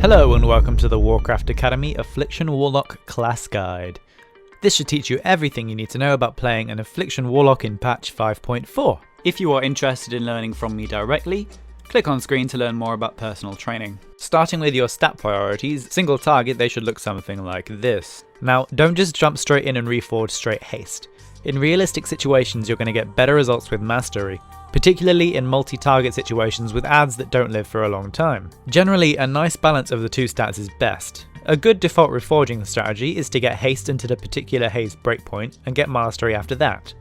Hello and welcome to the Warcraft Academy Affliction Warlock class guide. This should teach you everything you need to know about playing an Affliction Warlock in patch 5.4. If you are interested in learning from me directly, click on screen to learn more about personal training. Starting with your stat priorities, single target, they should look something like this. Now, don't just jump straight in and reforge straight haste. In realistic situations, you're going to get better results with mastery, particularly in multi-target situations with adds that don't live for a long time. Generally, a nice balance of the two stats is best. A good default reforging strategy is to get haste into the particular haste breakpoint and get mastery after that.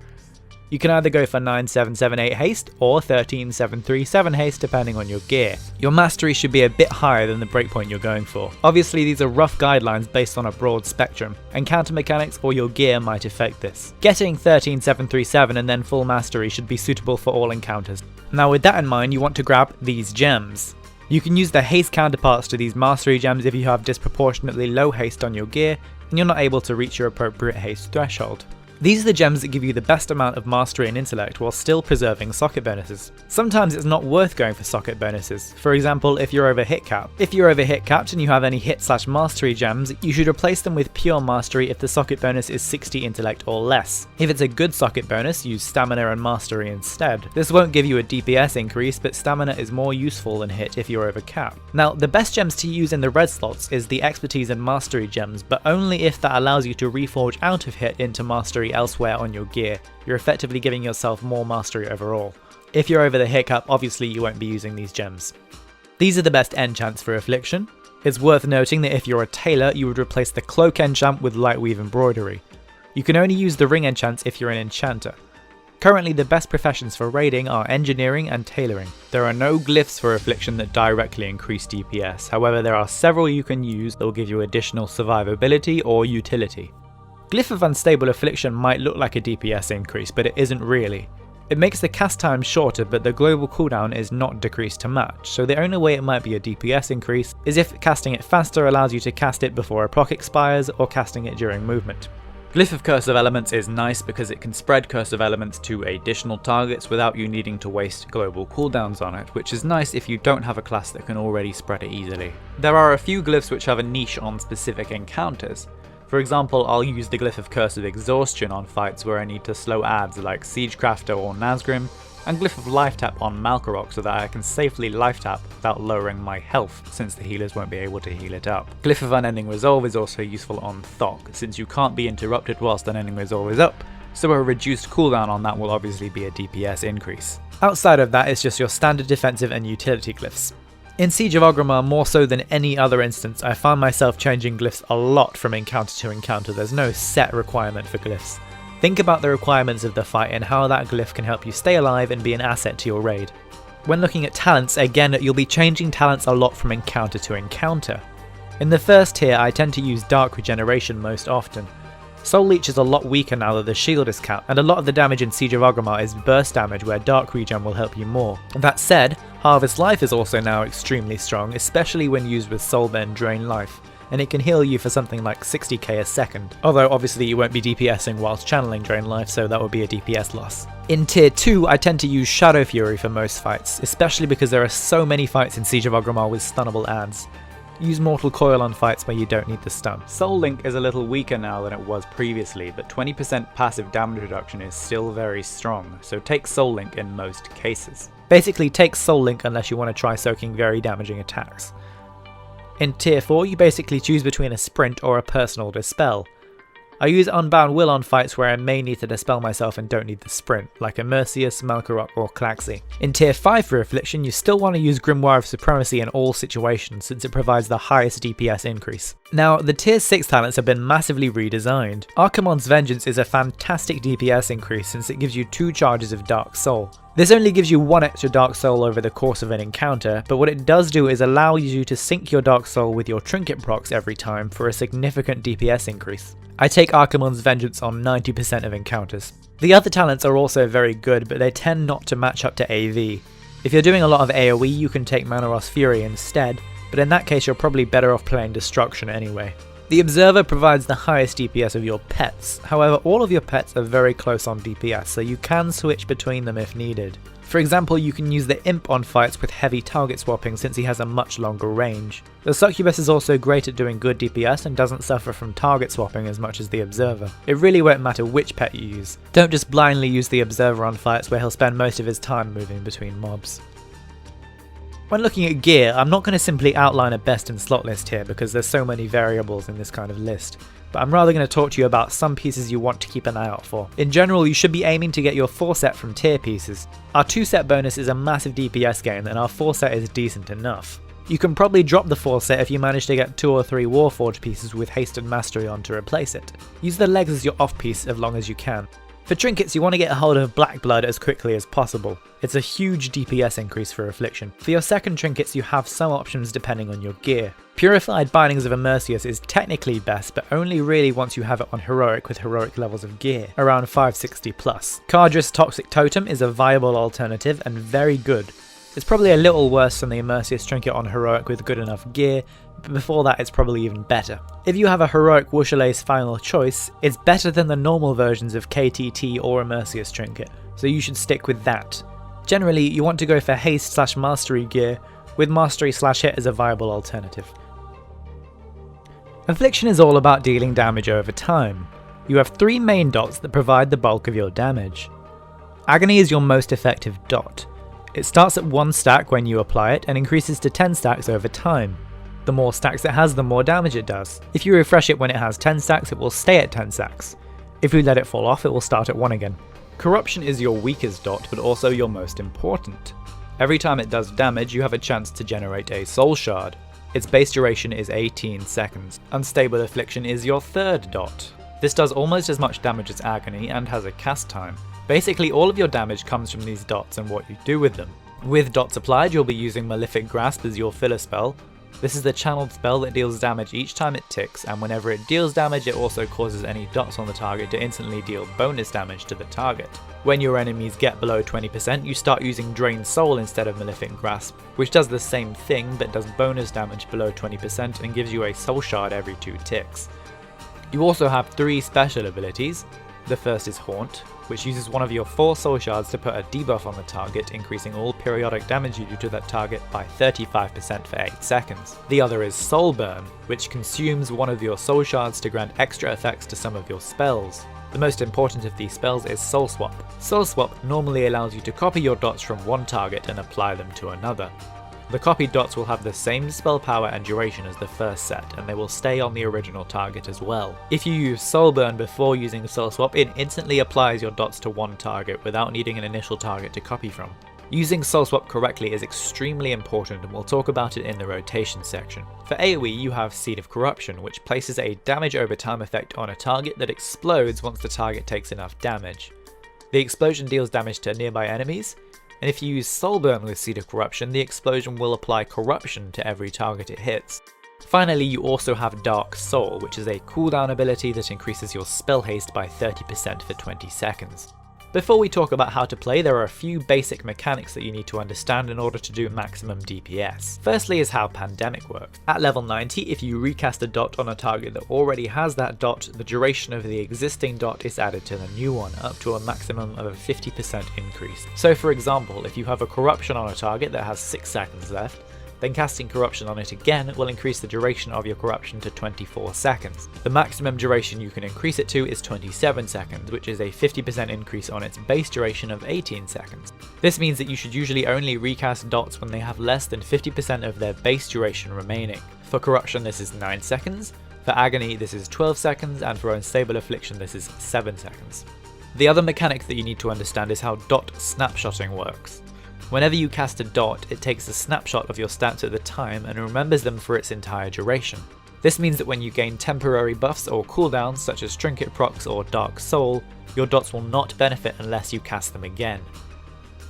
You can either go for 9778 haste or 13737 haste depending on your gear. Your mastery should be a bit higher than the breakpoint you're going for. Obviously these are rough guidelines based on a broad spectrum, and counter mechanics or your gear might affect this. Getting 13737 and then full mastery should be suitable for all encounters. Now with that in mind, you want to grab these gems. You can use the haste counterparts to these mastery gems if you have disproportionately low haste on your gear and you're not able to reach your appropriate haste threshold. These are the gems that give you the best amount of mastery and intellect while still preserving socket bonuses. Sometimes it's not worth going for socket bonuses. For example, if you're over hit cap. If you're over hit capped and you have any hit/mastery gems, you should replace them with pure mastery if the socket bonus is 60 intellect or less. If it's a good socket bonus, use stamina and mastery instead. This won't give you a DPS increase, but stamina is more useful than hit if you're over cap. Now, the best gems to use in the red slots is the expertise and mastery gems, but only if that allows you to reforge out of hit into mastery elsewhere on your gear. You're effectively giving yourself more mastery overall. If you're over the hit cap, obviously you won't be using these gems. These are the best enchants for Affliction. It's worth noting that if you're a tailor, you would replace the cloak enchant with lightweave embroidery. You can only use the ring enchants if you're an enchanter. Currently the best professions for raiding are engineering and tailoring. There are no glyphs for Affliction that directly increase DPS, however there are several you can use that will give you additional survivability or utility. Glyph of Unstable Affliction might look like a DPS increase, but it isn't really. It makes the cast time shorter, but the global cooldown is not decreased to match, so the only way it might be a DPS increase is if casting it faster allows you to cast it before a proc expires or casting it during movement. Glyph of Curse of Elements is nice because it can spread Curse of Elements to additional targets without you needing to waste global cooldowns on it, which is nice if you don't have a class that can already spread it easily. There are a few glyphs which have a niche on specific encounters. For example, I'll use the Glyph of Curse of Exhaustion on fights where I need to slow adds like Siegecrafter or Nazgrim, and Glyph of Life Tap on Malkorok so that I can safely life tap without lowering my health, since the healers won't be able to heal it up. Glyph of Unending Resolve is also useful on Thok, since you can't be interrupted whilst Unending Resolve is up, so a reduced cooldown on that will obviously be a DPS increase. Outside of that, it's just your standard defensive and utility glyphs. In Siege of Orgrimmar, more so than any other instance, I found myself changing glyphs a lot from encounter to encounter. There's no set requirement for glyphs. Think about the requirements of the fight and how that glyph can help you stay alive and be an asset to your raid. When looking at talents, again, you'll be changing talents a lot from encounter to encounter. In the first tier, I tend to use Dark Regeneration most often. Soul Leech is a lot weaker now that the shield is capped, and a lot of the damage in Siege of Orgrimmar is burst damage where Dark Regen will help you more. That said, Harvest Life is also now extremely strong, especially when used with Soulbend Drain Life, and it can heal you for something like 60k a second. Although obviously you won't be DPSing whilst channeling Drain Life, so that would be a DPS loss. In tier 2, I tend to use Shadow Fury for most fights, especially because there are so many fights in Siege of Orgrimmar with stunnable adds. Use Mortal Coil on fights where you don't need the stun. Soul Link is a little weaker now than it was previously, but 20% passive damage reduction is still very strong, so take Soul Link in most cases. Basically take Soul Link unless you want to try soaking very damaging attacks. In tier 4 you basically choose between a sprint or a personal dispel. I use Unbound Will on fights where I may need to dispel myself and don't need the sprint, like Immersius, Malkorok or Klaxi. In tier 5 for Affliction, you still want to use Grimoire of Supremacy in all situations since it provides the highest DPS increase. Now, the tier 6 talents have been massively redesigned. Archimonde's Vengeance is a fantastic DPS increase since it gives you 2 charges of Dark Soul. This only gives you 1 extra Dark Soul over the course of an encounter, but what it does do is allow you to sync your Dark Soul with your trinket procs every time for a significant DPS increase. I take Archimonde's Vengeance on 90% of encounters. The other talents are also very good, but they tend not to match up to AV. If you're doing a lot of AoE, you can take Manoros Fury instead, but in that case you're probably better off playing Destruction anyway. The Observer provides the highest DPS of your pets, however all of your pets are very close on DPS, so you can switch between them if needed. For example, you can use the Imp on fights with heavy target swapping since he has a much longer range. The Succubus is also great at doing good DPS and doesn't suffer from target swapping as much as the Observer. It really won't matter which pet you use. Don't just blindly use the Observer on fights where he'll spend most of his time moving between mobs. When looking at gear, I'm not going to simply outline a best in slot list here because there's so many variables in this kind of list, but I'm rather going to talk to you about some pieces you want to keep an eye out for. In general, you should be aiming to get your 4 set from tier pieces. Our 2 set bonus is a massive DPS gain and our 4 set is decent enough. You can probably drop the 4 set if you manage to get 2 or 3 Warforged pieces with haste and mastery on to replace it. Use the legs as your off piece as long as you can. For trinkets, you want to get a hold of Black Blood as quickly as possible. It's a huge DPS increase for Affliction. For your second trinkets, you have some options depending on your gear. Purified Bindings of Immersius is technically best, but only really once you have it on Heroic with heroic levels of gear, around 560 plus. Cardress Toxic Totem is a viable alternative and very good. It's probably a little worse than the Immersius trinket on Heroic with good enough gear, but before that it's probably even better. If you have a Heroic Wushalace final choice, it's better than the normal versions of KTT or Immersius trinket, so you should stick with that. Generally, you want to go for haste / mastery gear, with mastery / hit as a viable alternative. Affliction is all about dealing damage over time. You have 3 main dots that provide the bulk of your damage. Agony is your most effective dot. It starts at 1 stack when you apply it and increases to 10 stacks over time. The more stacks it has, the more damage it does. If you refresh it when it has 10 stacks, it will stay at 10 stacks. If you let it fall off, it will start at 1 again. Corruption is your weakest dot, but also your most important. Every time it does damage, you have a chance to generate a Soul Shard. Its base duration is 18 seconds. Unstable Affliction is your third dot. This does almost as much damage as Agony and has a cast time. Basically all of your damage comes from these dots and what you do with them. With dots applied, you'll be using Malefic Grasp as your filler spell. This is the channeled spell that deals damage each time it ticks, and whenever it deals damage it also causes any dots on the target to instantly deal bonus damage to the target. When your enemies get below 20%, you start using Drain Soul instead of Malefic Grasp, which does the same thing but does bonus damage below 20% and gives you a Soul Shard every 2 ticks. You also have 3 special abilities. The first is Haunt, which uses one of your 4 Soul Shards to put a debuff on the target, increasing all periodic damage you do to that target by 35% for 8 seconds. The other is Soul Burn, which consumes one of your Soul Shards to grant extra effects to some of your spells. The most important of these spells is Soul Swap. Soul Swap normally allows you to copy your dots from one target and apply them to another. The copied dots will have the same spell power and duration as the first set, and they will stay on the original target as well. If you use Soul Burn before using Soul Swap, it instantly applies your dots to one target without needing an initial target to copy from. Using Soul Swap correctly is extremely important, and we'll talk about it in the rotation section. For AoE, you have Seed of Corruption, which places a damage over time effect on a target that explodes once the target takes enough damage. The explosion deals damage to nearby enemies, and if you use Soul Burn with Seed of Corruption, the explosion will apply corruption to every target it hits. Finally, you also have Dark Soul, which is a cooldown ability that increases your spell haste by 30% for 20 seconds. Before we talk about how to play, there are a few basic mechanics that you need to understand in order to do maximum DPS. Firstly is how Pandemic works. At level 90, if you recast a dot on a target that already has that dot, the duration of the existing dot is added to the new one, up to a maximum of a 50% increase. So for example, if you have a corruption on a target that has 6 seconds left, then casting corruption on it again will increase the duration of your corruption to 24 seconds. The maximum duration you can increase it to is 27 seconds, which is a 50% increase on its base duration of 18 seconds. This means that you should usually only recast dots when they have less than 50% of their base duration remaining. For corruption this is 9 seconds, for agony this is 12 seconds, and for unstable affliction this is 7 seconds. The other mechanic that you need to understand is how dot snapshotting works. Whenever you cast a dot, it takes a snapshot of your stats at the time and remembers them for its entire duration. This means that when you gain temporary buffs or cooldowns such as Trinket procs or Dark Soul, your dots will not benefit unless you cast them again.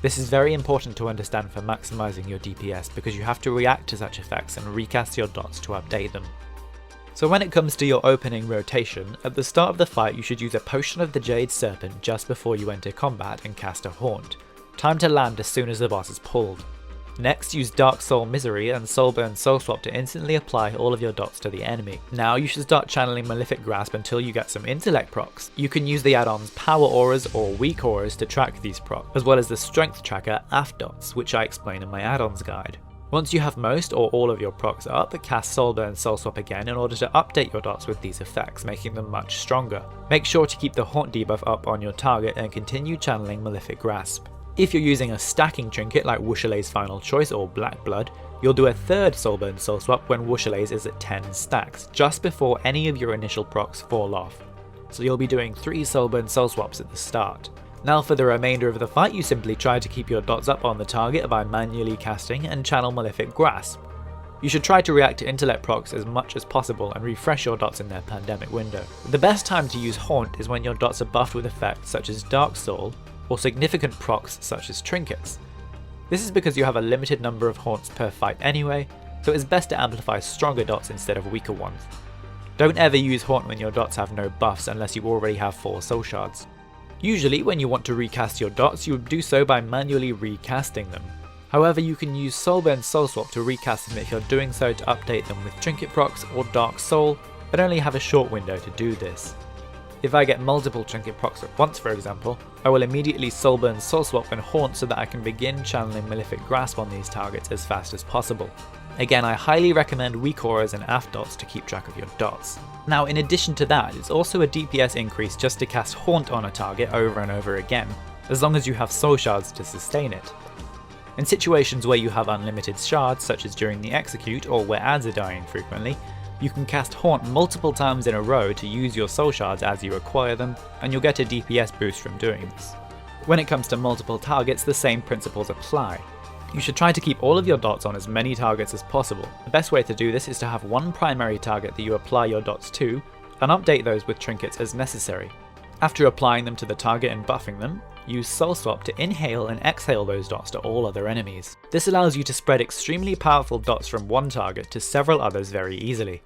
This is very important to understand for maximizing your DPS because you have to react to such effects and recast your dots to update them. So when it comes to your opening rotation, at the start of the fight you should use a Potion of the Jade Serpent just before you enter combat and cast a Haunt. Time to land as soon as the boss is pulled. Next, use Dark Soul Misery and Soulburn Soul Swap to instantly apply all of your dots to the enemy. Now you should start channeling Malefic Grasp until you get some intellect procs. You can use the add-ons Power Auras or Weak Auras to track these procs, as well as the Strength Tracker Aff Dots, which I explain in my add-ons guide. Once you have most or all of your procs up, cast Soulburn Soul Swap again in order to update your dots with these effects, making them much stronger. Make sure to keep the Haunt debuff up on your target and continue channeling Malefic Grasp. If you're using a stacking trinket like Wushalay's Final Choice or Black Blood, you'll do a third Soulburn Soul Swap when Wushalay's is at 10 stacks, just before any of your initial procs fall off. So you'll be doing 3 Soulburn Soul Swaps at the start. Now for the remainder of the fight, you simply try to keep your dots up on the target by manually casting and channel Malefic Grasp. You should try to react to intellect procs as much as possible and refresh your dots in their pandemic window. The best time to use Haunt is when your dots are buffed with effects such as Dark Soul, or significant procs such as trinkets. This is because you have a limited number of haunts per fight anyway, so it's best to amplify stronger dots instead of weaker ones. Don't ever use haunt when your dots have no buffs unless you already have 4 soul shards. Usually when you want to recast your dots, you would do so by manually recasting them. However, you can use Soulburn Soul Swap to recast them if you're doing so to update them with trinket procs or Dark Soul, but only have a short window to do this. If I get multiple trinket procs at once, for example, I will immediately Soulburn Soul Swap and Haunt so that I can begin channeling Malefic Grasp on these targets as fast as possible. Again, I highly recommend Weak Auras and Aff Dots to keep track of your dots. Now in addition to that, it's also a DPS increase just to cast Haunt on a target over and over again, as long as you have soul shards to sustain it. In situations where you have unlimited shards, such as during the execute or where ads are dying frequently, you can cast Haunt multiple times in a row to use your soul shards as you acquire them, and you'll get a DPS boost from doing this. When it comes to multiple targets, the same principles apply. You should try to keep all of your dots on as many targets as possible. The best way to do this is to have one primary target that you apply your dots to, and update those with trinkets as necessary. After applying them to the target and buffing them, use Soul Swap to inhale and exhale those dots to all other enemies. This allows you to spread extremely powerful dots from one target to several others very easily.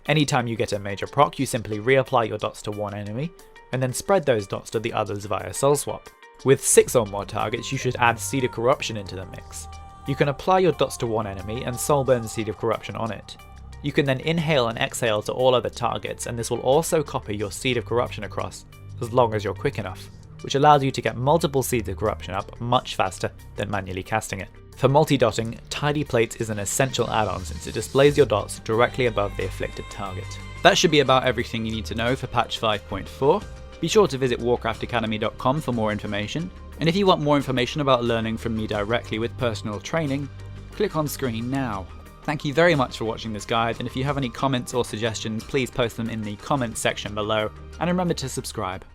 Anytime you get a major proc, you simply reapply your dots to one enemy, and then spread those dots to the others via Soul Swap. With 6 or more targets, you should add Seed of Corruption into the mix. You can apply your dots to one enemy and Soulburn Seed of Corruption on it. You can then inhale and exhale to all other targets, and this will also copy your Seed of Corruption across, as long as you're quick enough, which allows you to get multiple Seeds of Corruption up much faster than manually casting it. For multi-dotting, Tidy Plates is an essential add-on since it displays your dots directly above the afflicted target. That should be about everything you need to know for patch 5.4. Be sure to visit warcraftacademy.com for more information, and if you want more information about learning from me directly with personal training, click on screen now. Thank you very much for watching this guide, and if you have any comments or suggestions, please post them in the comments section below, and remember to subscribe.